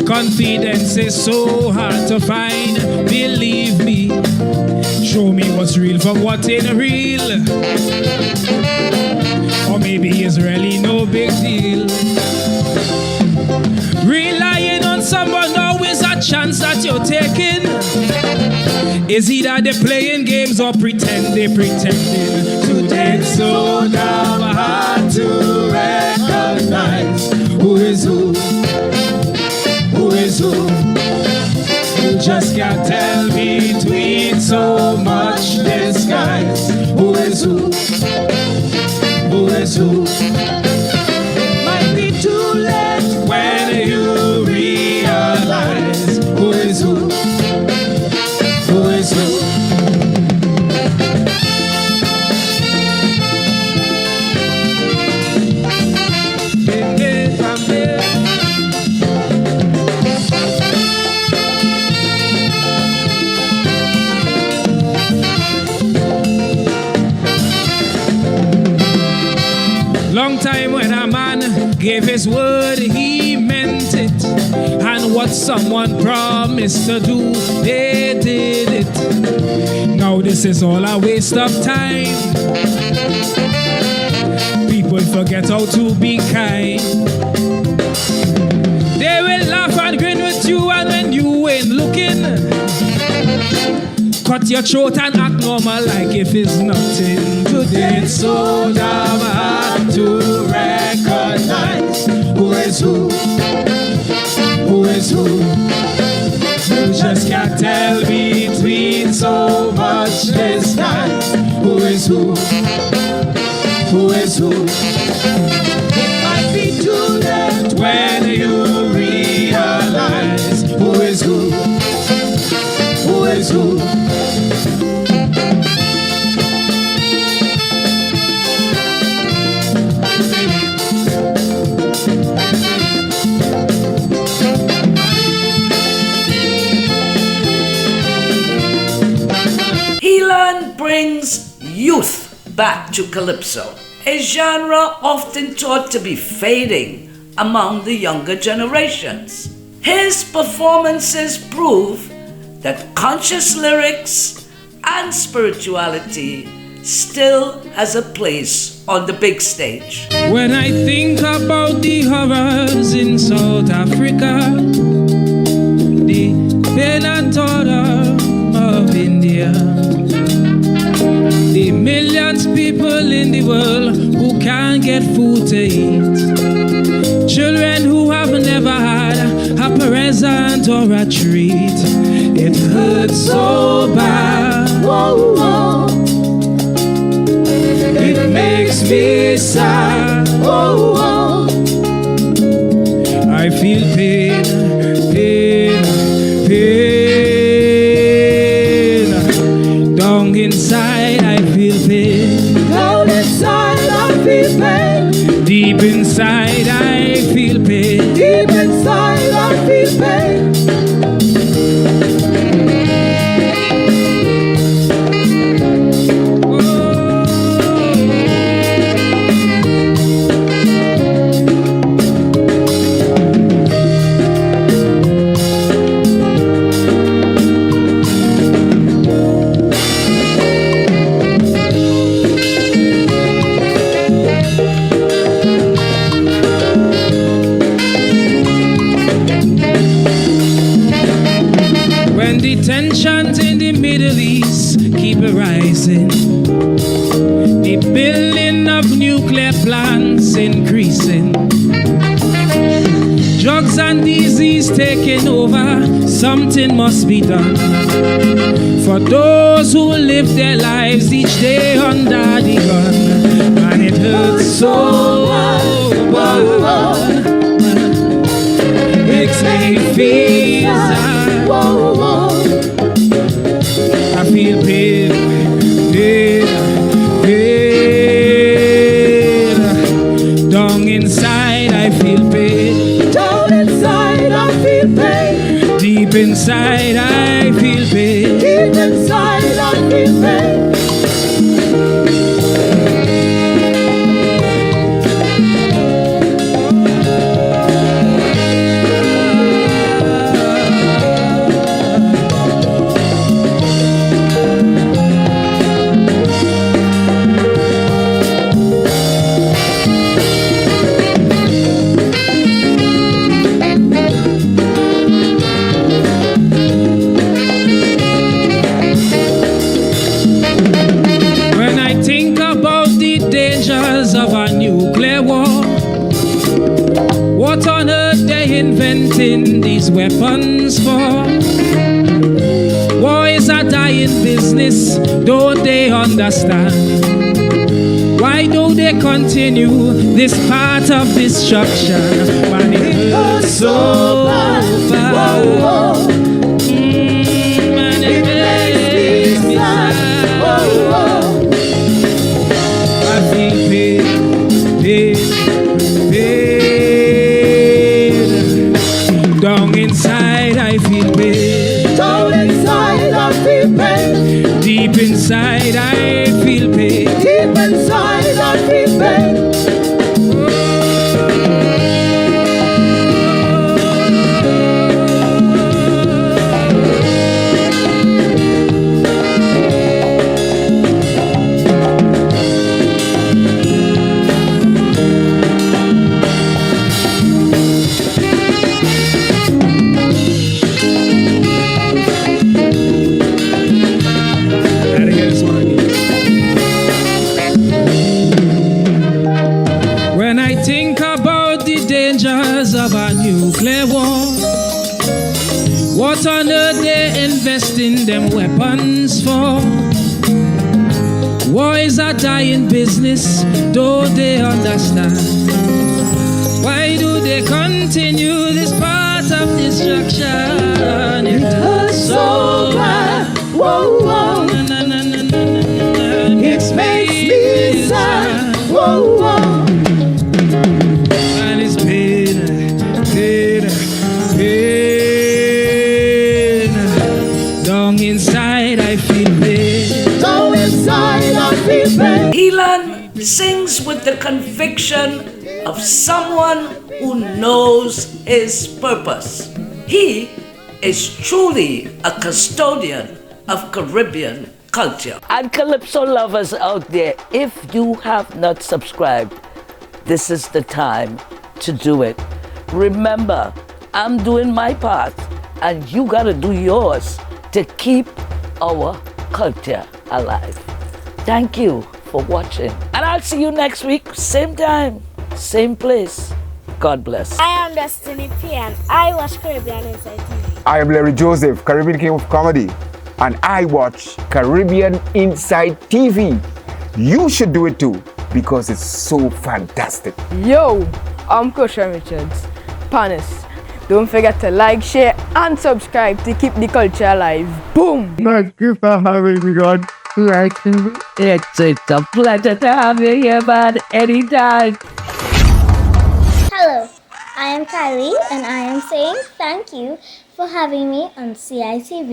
Speaker 9: Confidence is so hard to find, believe me. Show me what's real from what ain't real. Or maybe it's really no big deal. Relying on someone always a chance that you're taking. Is either they playing games or pretending. Today it's so damn hard to recognize who is who. Who is who? You just can't tell between so much disguise. Who is who? Who is who? It might be too late when you realize who is who? Who is who? Long time when a man gave his word, he meant it. And what someone promised to do, they did it. Now this is all a waste of time. People forget how to be kind. They will laugh and grin with you, and when you ain't looking, cut your throat and act normal like if it's nothing. Today it's so damn hard to recognize who is who. Who is who? You just can't tell between so much distance. Who is who? Who is who? It might be too late when you realize who is who. Who is who?
Speaker 6: Helon brings youth back to Calypso, a genre often thought to be fading among the younger generations. His performances prove that conscious lyrics and spirituality still has a place on the big stage.
Speaker 9: When I think about the horrors in South Africa, the pain and terror of India, the millions of people in the world who can't get food to eat, children who have never had a present or a treat, it hurts so bad. Whoa, whoa. It makes me sad. Whoa, whoa. I feel pain, pain, pain. Down inside I feel pain. Down inside I feel pain. Deep inside I feel pain. Deep inside I feel pain. Tensions in the Middle East keep rising. The building of nuclear plants increasing. Drugs and disease taking over. Something must be done for those who live their lives each day under the gun. And it hurts so bad. Makes me feel sad. I feel pain, pain, pain. Down inside I feel pain. Down inside I feel pain. Deep inside I feel pain. Deep inside I feel pain.
Speaker 5: weapons for. War is a dying business, don't they understand? Why do they continue this path of destruction? Man, it hurts so bad. Man, it makes me sad. I feel pain. Down inside I feel pain.
Speaker 11: Down inside I feel pain.
Speaker 5: Deep inside I feel pain.
Speaker 11: Deep inside I feel pain.
Speaker 5: What on earth they invest in them weapons for? War is a dying business, don't they understand? Why do they continue this path of destruction? It hurts so bad.
Speaker 11: Whoa, whoa. It makes me sad. Whoa, whoa.
Speaker 5: And it's pain. Down inside I feel pain.
Speaker 11: Down inside I feel pain.
Speaker 6: Helon sings with the conviction of someone who knows his purpose. He is truly a custodian of Caribbean culture. And Calypso lovers out there, if you have not subscribed, this is the time to do it. Remember, I'm doing my part, and you gotta do yours to keep our culture alive. Thank you for watching, and I'll see you next week, same time, same place. God bless.
Speaker 3: I am Destiny P and I watch Caribbean Inside TV.
Speaker 12: I am Larry Joseph, Caribbean King of Comedy, and I watch Caribbean Inside TV. You should do it too, because it's so fantastic.
Speaker 4: Yo, I'm Coach Richards. Panis. Don't forget to like, share, and subscribe to keep the culture alive. Boom!
Speaker 12: Thank you for having me on.
Speaker 6: It's a pleasure to have you here, man, anytime.
Speaker 3: Hello, I am Kylie and I am saying thank you for having me on CITV.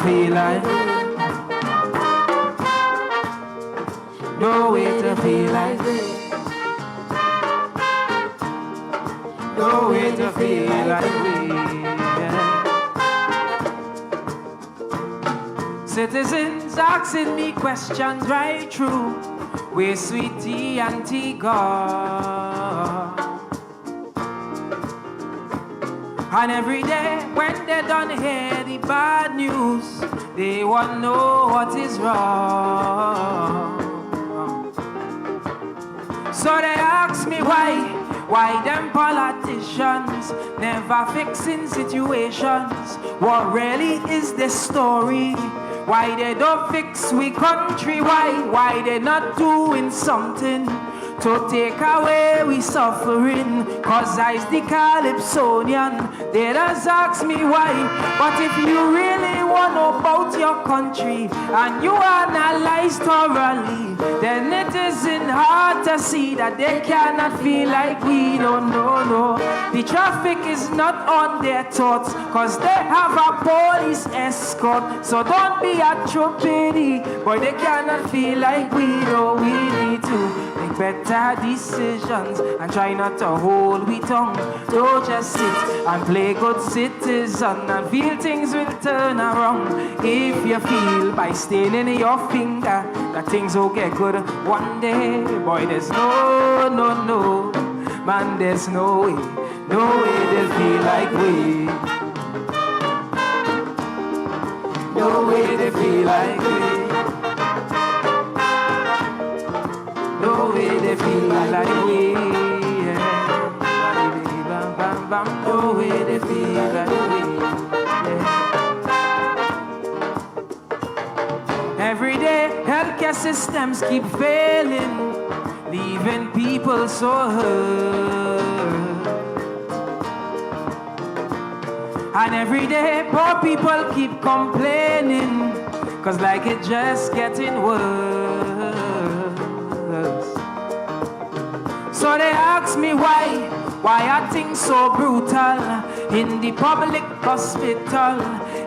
Speaker 11: feel like. No way to feel like. No way to feel like we. Citizens asking me questions right through. Where sweetie Antigua. And every day when they don't hear the bad news, they want to know what is wrong. So they ask me why them politicians never fixing situations. What really is the story? Why they don't fix we country? Why they not doing something to take away we suffering. Cause I's the Calypsonian. They just ask me why. But if you really want to know about your country and you analyze thoroughly, then it isn't hard to see that they cannot feel like we don't know. No. The traffic is not on their thoughts, cause they have a police escort. So don't be a trupidi, boy, they cannot feel like we know. We need to make better decisions and try not to hold we tongue. Don't just sit and play good citizen and feel things will turn around. If you feel by staining your finger that things will get good one day, boy, there's no, man, there's no way they'll feel like we. No way they feel like we. No way they feel like we. Yeah. No way they feel like we. Yeah. Every day, healthcare systems keep failing, leaving people so hurt. And every day, poor people keep complaining, cause like it just getting worse. So they ask me why are things so brutal in the public hospital?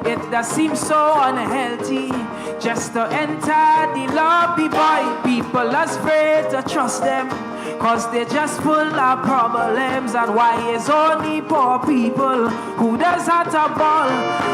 Speaker 11: It does seem so unhealthy just to enter the lobby, boy. People are afraid to trust them, cause they just full of problems. And why is only poor people who does have a ball?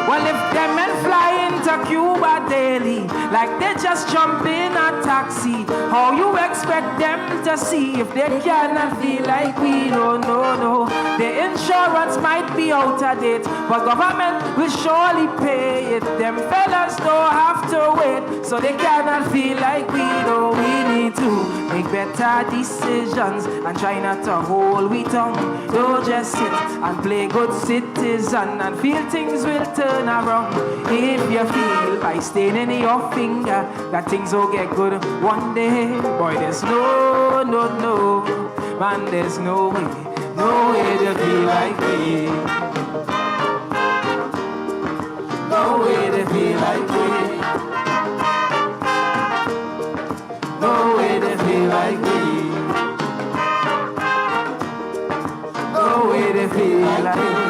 Speaker 11: Well, if them men fly into Cuba daily, like they just jump in a taxi, how you expect them to see if they cannot feel like we don't know? The insurance might be out of date, but government will surely pay it. Them fellas don't have to wait, so they cannot feel like we know. We need to make better decisions and try not to hold we tongue. Don't just sit and play good citizen and feel things will turn around. If you feel by staining your finger that things will get good one day, boy, there's no, man, there's no way to feel like we. No way to feel like we. No way to feel like we. No way to feel like we.